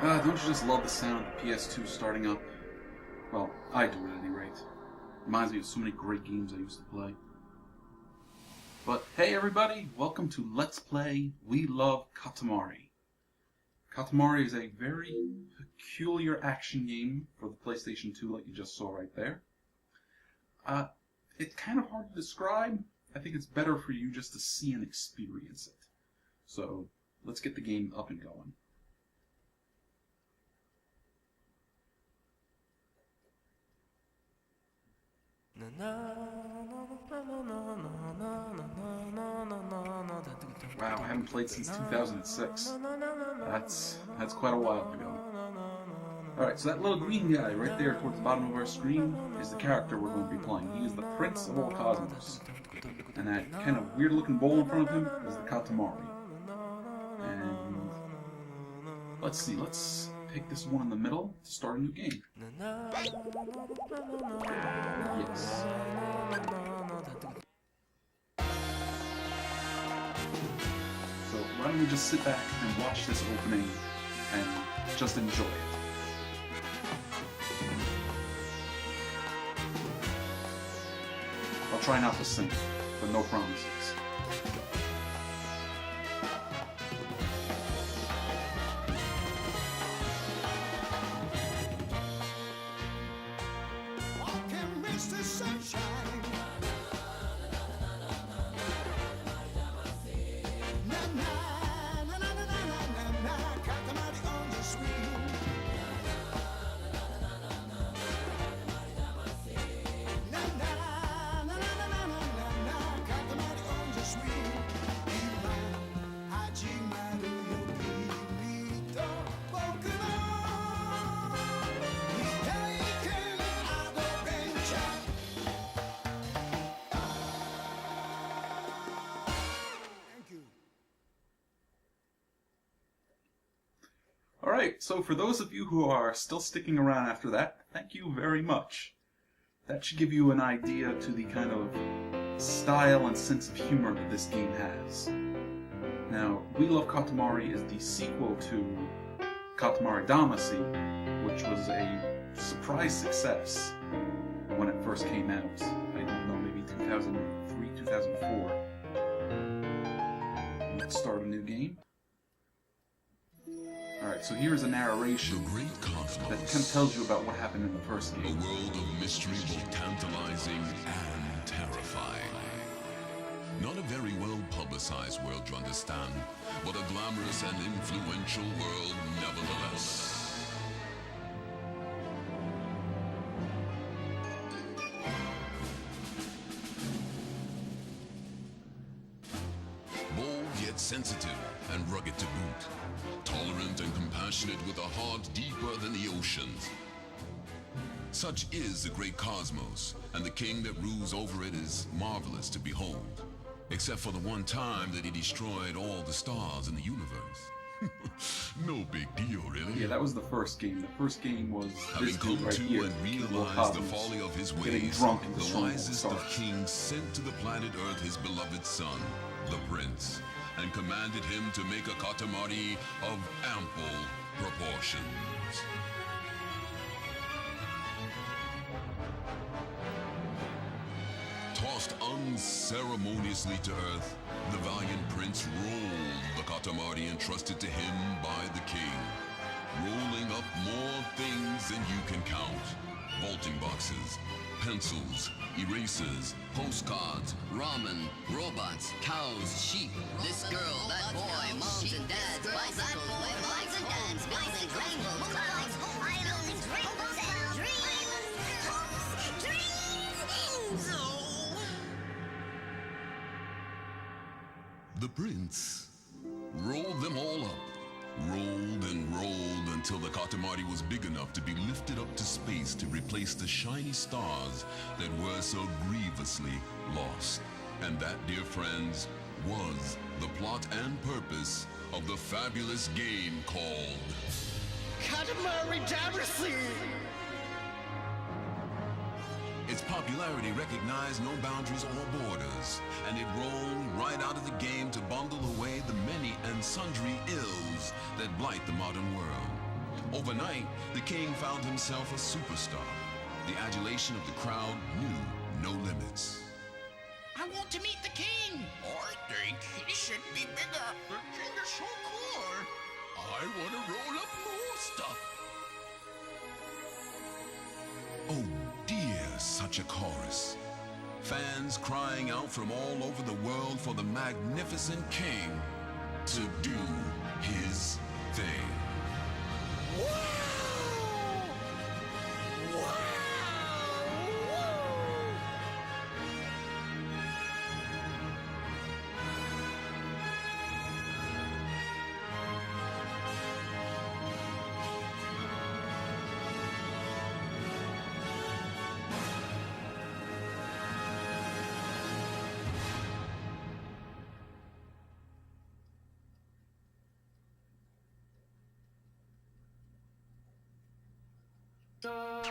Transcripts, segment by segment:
Don't you just love the sound of the PS2 starting up? Well, I do at any rate. Reminds me of so many great games I used to play. But hey everybody, welcome to Let's Play We Katamari. Katamari is a very peculiar action game for the PlayStation 2 like you just saw right there. It's kind of hard to describe. I think it's better for you just to see and experience it. So, let's get the game up and going. Wow, I haven't played since 2006. That's quite a while ago. Alright, so that little green guy right there towards the bottom of our screen is the character we're going to be playing. He is the Prince of all Cosmos. And that kind of weird looking bowl in front of him is the Katamari. And let's see, let's pick this one in the middle to start a new game. Yes. So why don't we just sit back and watch this opening and just enjoy it. I'll try not to sing, but no promises. Alright, so for those of you who are still sticking around after that, thank you very much. That should give you an idea to the kind of style and sense of humor that this game has. Now, We Katamari is the sequel to Katamari Damacy, which was a surprise success when it first came out. I don't know, maybe 2003, 2004. Let's start a new game. Alright, so here's a narration that kind of tells you about what happened in the first game. A world of mystery, both tantalizing and terrifying. Not a very well-publicized world, you understand, but a glamorous and influential world nevertheless. Bold yet sensitive and rugged to boot. Tolerant and compassionate with a heart deeper than the oceans. Such is the great cosmos, and the king that rules over it is marvelous to behold. Except for the one time that he destroyed all the stars in the universe. No big deal, really. Yeah, that was the first game. The first game was having come right to here, and realized the folly of his ways, the wisest of kings sent to the planet Earth his beloved son, the prince, and commanded him to make a Katamari of ample proportions. Tossed unceremoniously to earth, the valiant prince rolled the Katamari entrusted to him by the king, rolling up more things than you can count. Vaulting boxes, pencils, erasers, postcards, ramen, robots, cows, sheep, this girl, that boy, moms and dads, bicycles, moms and dads, buildings, rainbows, clouds, islands, rainbows, and dreams. The prince rolled them all up. Rolled and rolled until the Katamari was big enough to be lifted up to space to replace the shiny stars that were so grievously lost. And that, dear friends, was the plot and purpose of the fabulous game called Katamari Damacy! Its popularity recognized no boundaries or borders, and it rolled right out of the game to bundle away the many and sundry ills that blight the modern world. Overnight, the king found himself a superstar. The adulation of the crowd knew no limits. I want to meet the king. I think he should be bigger. The king is so cool. I want to roll up more stuff. Oh dear, such a chorus. Fans crying out from all over the world for the magnificent king to do his thing.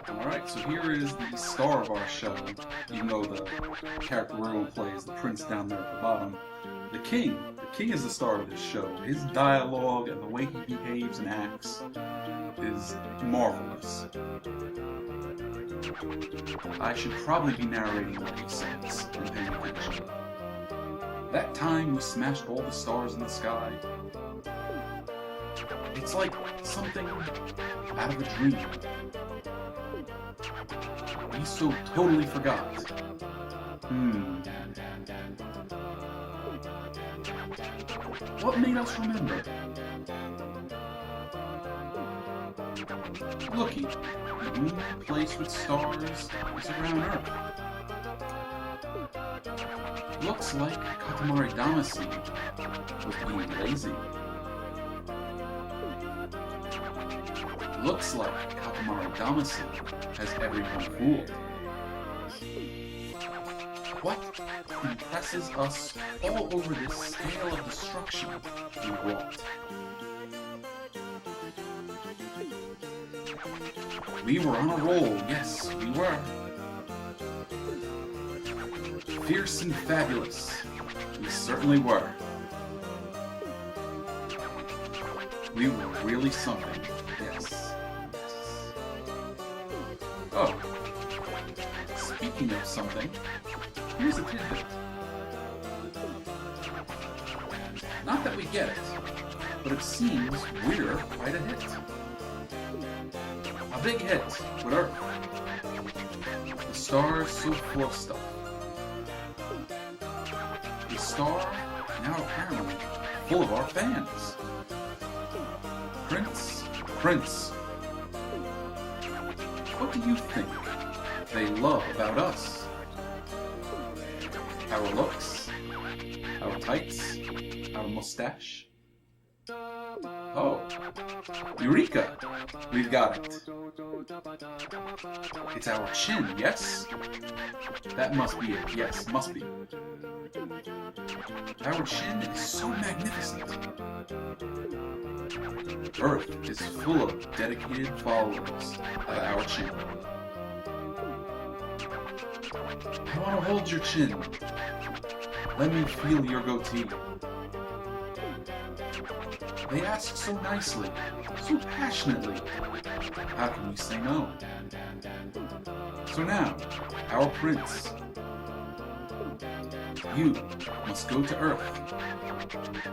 Alright, so here is the star of our show, even though the character we're going to play is the prince down there at the bottom. The king is the star of this show. His dialogue and the way he behaves and acts is marvelous. I should probably be narrating what he says and paying attention. That time we smashed all the stars in the sky. It's like something out of a dream. We so totally forgot. What made us remember? Looky, the only place with stars is around Earth. Looks like Katamari Damacy was being lazy. Looks like Katamari Damacy has everyone fooled. What impresses us all over this scale of destruction we wrought? We were on a roll, yes, we were. Fierce and fabulous, we certainly were. We were really something, yes. Oh, speaking of something, here's a tidbit. Not that we get it, but it seems we're quite a hit. A big hit with Earth. The star's so full of stuff. The star now apparently full of our fans. Prince, what do you think they love about us? Our looks? Our tights? Our mustache? Oh, Eureka! We've got it. It's our chin, yes? That must be it, yes, must be. Our chin is so magnificent. Earth is full of dedicated followers of our chin. I want to hold your chin. Let me feel your goatee. They ask so nicely, so passionately. How can we say no? So now, our prince, you must go to Earth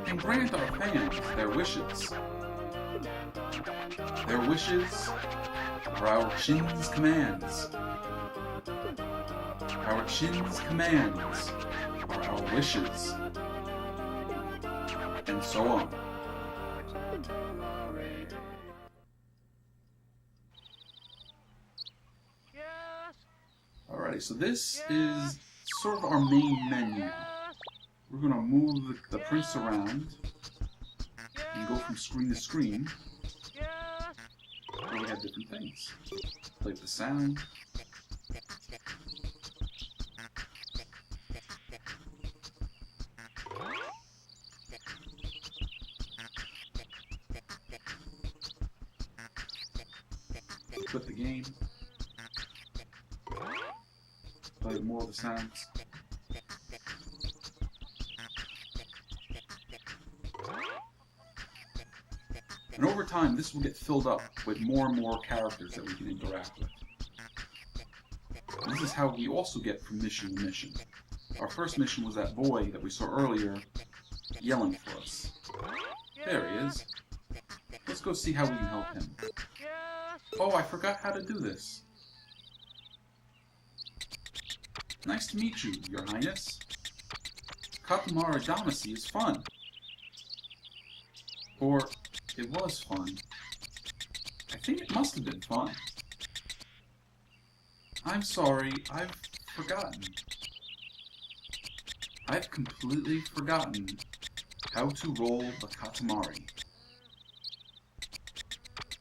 and grant our fans their wishes. Their wishes are our chin's commands. Our chin's commands are our wishes. And so on. Alrighty, so this is sort of our main menu. We're going to move the prince around and go from screen to screen. Where we have different things. Play with the sound. Quit the game. Play with more of the sounds. And over time, this will get filled up with more and more characters that we can interact with. And this is how we also get from mission to mission. Our first mission was that boy that we saw earlier yelling for us. There he is. Let's go see how we can help him. Oh, I forgot how to do this. Nice to meet you, Your Highness. Katamari Damacy is fun. Or, it was fun. I think it must have been fun. I'm sorry, I've forgotten. I've completely forgotten how to roll the Katamari.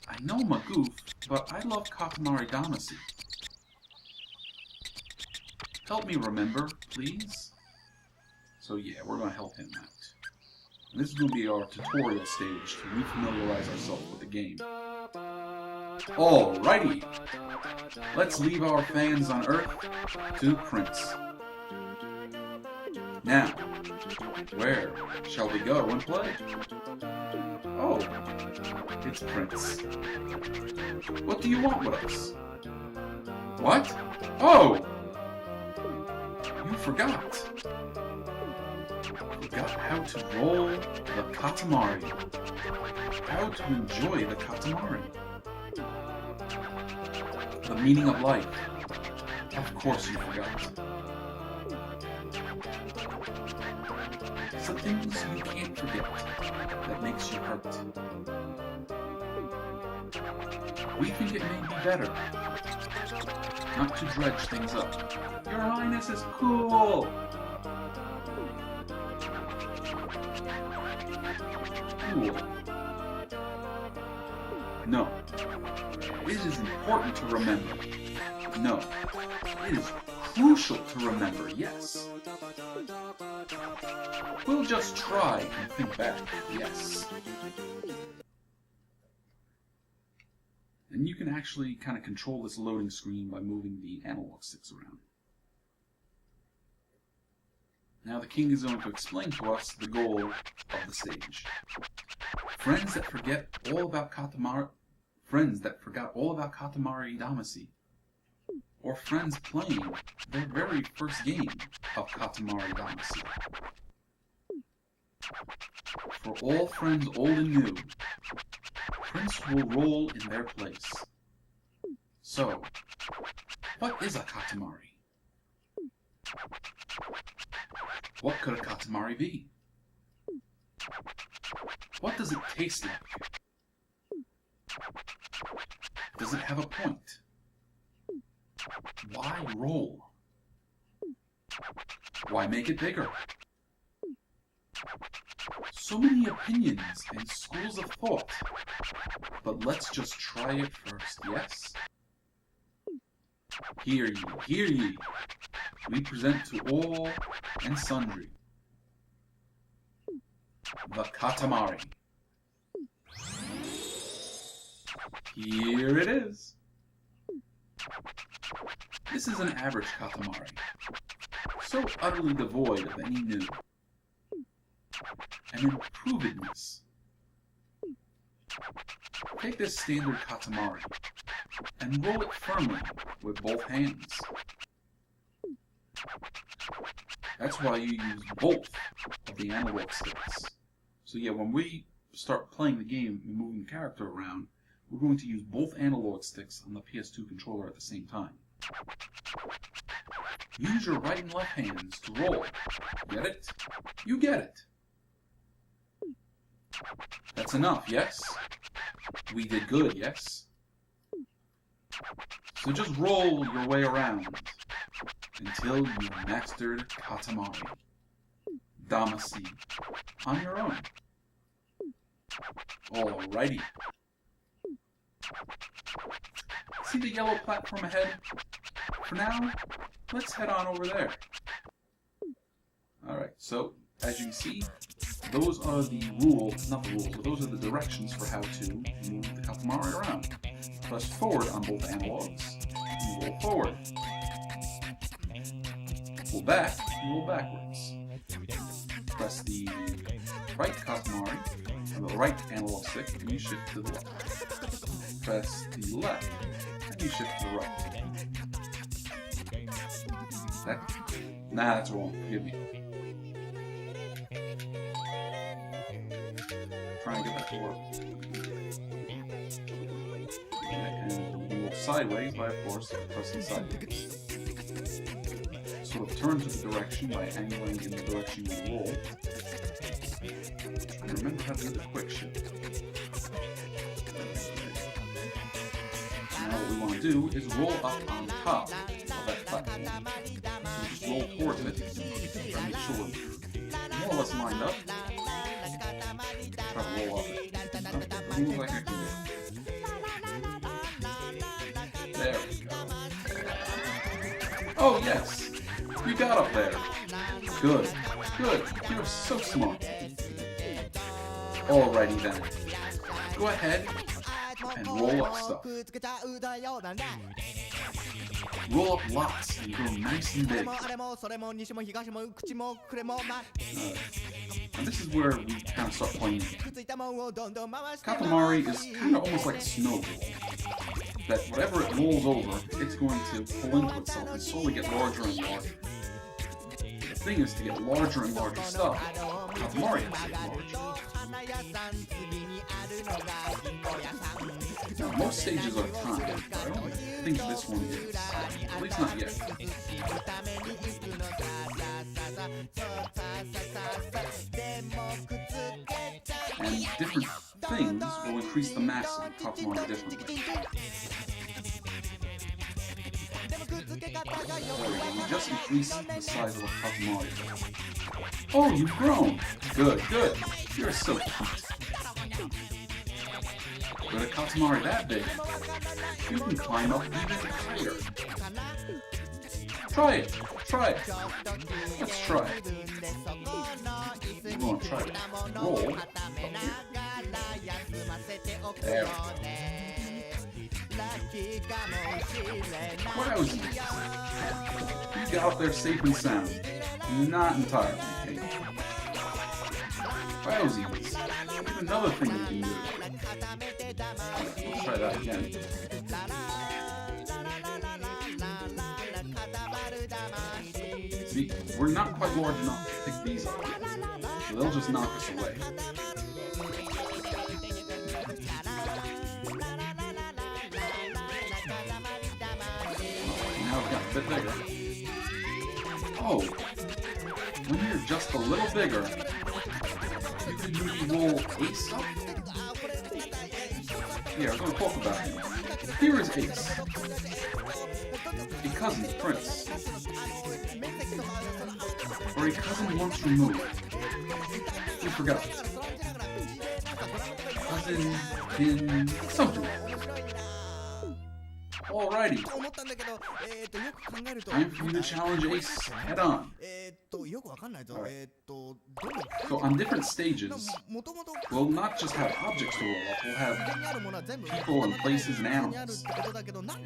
I know I'm a goof, but I love Katamari Damacy. Help me remember, please. So yeah, we're going to help him out. And this is going to be our tutorial stage to refamiliarize ourselves with the game. Alrighty! Let's leave our fans on Earth to Prince. Now, where shall we go and play? Oh, it's Prince. What do you want with us? What? Oh! You forgot. Forgot how to roll the Katamari. How to enjoy the Katamari. The meaning of life. Of course you forgot. Some things you can't forget that makes you hurt. We think it may be better not to dredge things up. Your Highness is cool! Cool. No. It is important to remember. No. It is crucial to remember, yes. We'll just try and think back, yes. And you can actually kind of control this loading screen by moving the analog sticks around. Now the king is going to explain to us the goal of the stage. Friends that forgot all about Katamari Damacy, or friends playing their very first game of Katamari Damacy. For all friends old and new, Prince will roll in their place. So, what is a Katamari? What could a Katamari be? What does it taste like? Does it have a point? Why roll? Why make it bigger? So many opinions and schools of thought. But let's just try it first, yes? Hear ye, hear ye. We present to all and sundry the Katamari. Here it is. This is an average Katamari, so utterly devoid of any new and improvedness. Take this standard Katamari and roll it firmly with both hands. That's why you use both of the analog sticks. So yeah, when we start playing the game and moving the character around, we're going to use both analog sticks on the PS2 controller at the same time. Use your right and left hands to roll. Get it? You get it. That's enough, yes? We did good, yes? So just roll your way around until you've mastered Katamari Damacy on your own. Alrighty. See the yellow platform ahead? For now, let's head on over there. Alright, so as you can see, those are the rules, not the rules, but those are the directions for how to move the Katamari around. Press forward on both analogs, and roll forward. Pull back, and roll backwards. Press the right Katamari, the right analog stick, and you shift to the left. Press the left, and you shift to the right. Nah, that's wrong. Forgive me. Try and get that to work. And you move sideways by, of course, pressing sideways. Sort of turn to the direction by angling in the direction you roll. And remember how to do the quick shift. Now what we want to do is roll up on top of that platform. So just roll towards it, try to make sure we're more or less lined up. Try to roll up it. Move like I can do. There we go. Oh yes! You got up there. Good. Good. You're so smart. Alrighty then. Go ahead and roll up stuff. Roll up lots and grow nice and big. And this is where we kind of start playing. Katamari is kind of almost like a snowball. That whatever it rolls over, it's going to pull into itself and slowly get larger and larger. The thing is to get larger and larger stuff. Katamari has to get larger. Now, most stages are timed, but I don't think this one is. At least not yet. And different things will increase the mass of Katamari differently. We just increased the size of a Katamari. Oh, you've grown! Good, good. You're so cute. With a Katamari that big, you can climb up even higher. Try it! Try it! Let's try it. We're going to try to roll up here. There we go. Wowzy! You got up there safe and sound. Not entirely, okay? Wowzy! Here's another thing we can do. Let's try that again. See, we're not quite large enough to pick these up yet, so they'll just knock us away. Now we've got a bit bigger. Oh, when you're just a little bigger, you can maybe roll Ace up? Yeah, we're going to talk about him. Here is Ace. A cousin's prince. Or a cousin once removed. You forgot. Cousin in something. Alrighty. Time for you to challenge Ace head on. Right. So on different stages, we'll not just have objects to roll up, we'll have people and places and animals.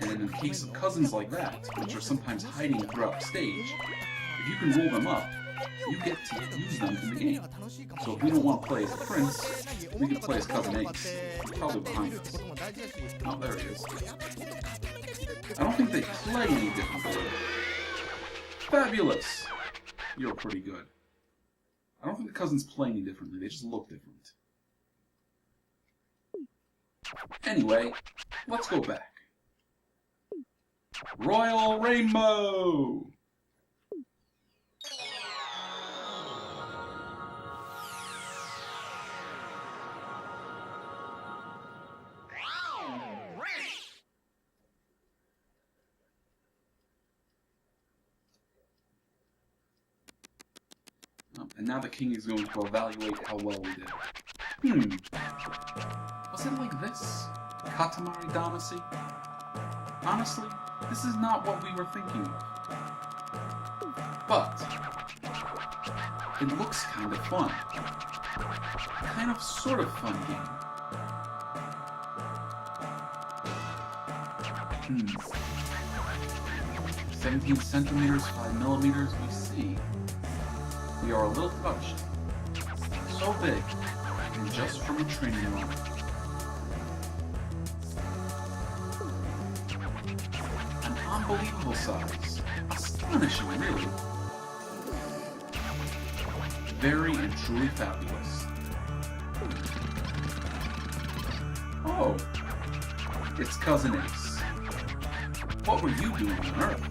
And in the case of cousins like that, which are sometimes hiding throughout the stage, if you can roll them up, you get to use them in the game. So if we don't want to play as the prince, we can play as Cousin Ace. Probably behind us. Oh, there he is. I don't think they play any differently. Fabulous! You're pretty good. I don't think the cousins play any differently, they just look different. Anyway, let's go back. Royal Rainbow! And now the king is going to evaluate how well we did. Was it like this? Katamari Damacy? Honestly, this is not what we were thinking of. But it looks kind of fun. Kind of sort of fun game. 17 centimeters, 5 millimeters, we see. We are a little touched. So big, and just from a training run. An unbelievable size. Astonishing, really. Very and truly fabulous. Oh, it's Cousin Ace. What were you doing on Earth?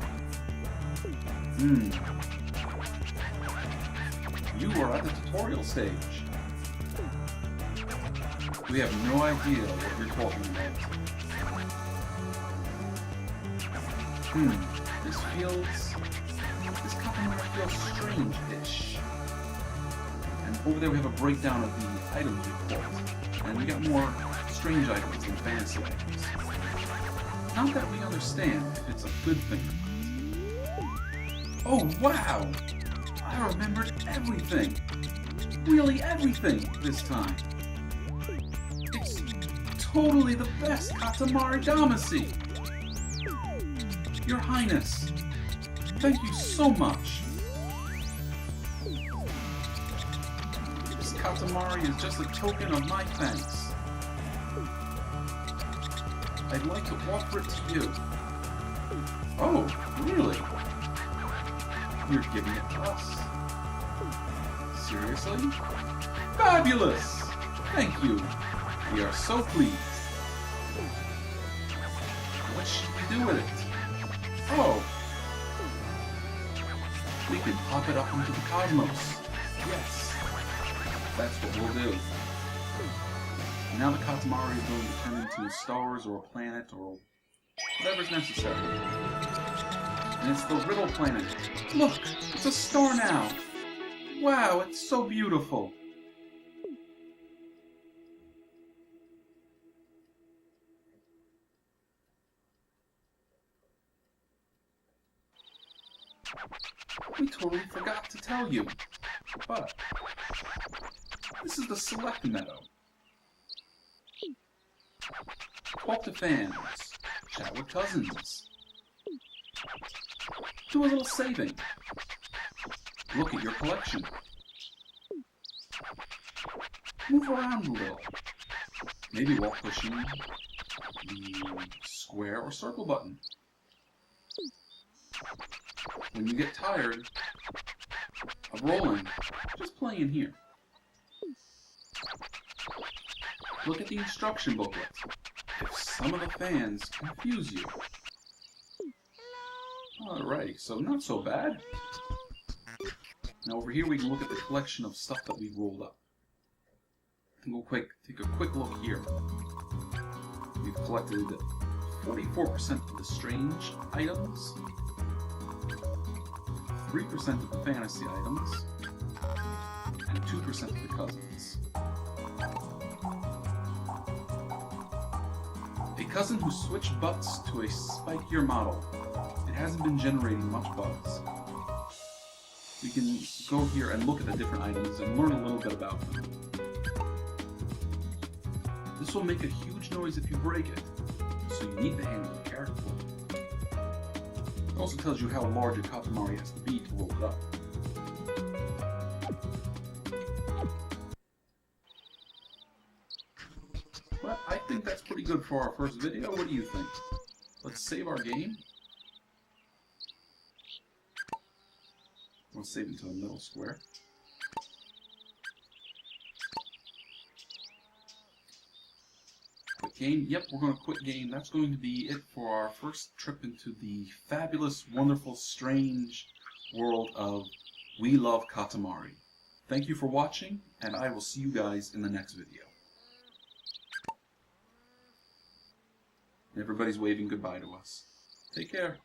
You were at the tutorial stage. We have no idea what you're talking about. This Katamari feels strange-ish. And over there we have a breakdown of the items we've pulled. And we got more strange items and fantasy items. Not that we understand if it's a good thing or not. Oh wow! I remembered everything! Really everything this time! It's totally the best Katamari Damacy! Your Highness, thank you so much! This Katamari is just a token of my thanks. I'd like to offer it to you. Oh, really? You're giving it to us? Seriously? Fabulous! Thank you. We are so pleased. What should we do with it? Oh! We can pop it up into the cosmos. Yes. That's what we'll do. Now the Katamari is going to turn into stars or a planet or whatever's necessary. And it's the Riddle Planet. Look! It's a star now! Wow, it's so beautiful! We totally forgot to tell you, but this is the Select Meadow. Talk to fans, chat with cousins, do a little saving, look at your collection, move around a little, maybe while pushing the square or circle button. When you get tired of rolling, just play in here. Look at the instruction booklet. If some of the fans confuse you. Alrighty, so not so bad. Now over here we can look at the collection of stuff that we've rolled up. And we'll take a quick look here. We've collected 44% of the strange items, 3% of the fantasy items, and 2% of the cousins. A cousin who switched butts to a spikier model. It hasn't been generating much buzz. We can go here and look at the different items and learn a little bit about them. This will make a huge noise if you break it, so you need to handle it carefully. It also tells you how large a Katamari has to be to roll it up. But I think that's pretty good for our first video. What do you think? Let's save our game. We'll save it to the middle square. Quit game. Yep, we're going to quit game. That's going to be it for our first trip into the fabulous, wonderful, strange world of We Love Katamari. Thank you for watching, and I will see you guys in the next video. Everybody's waving goodbye to us. Take care.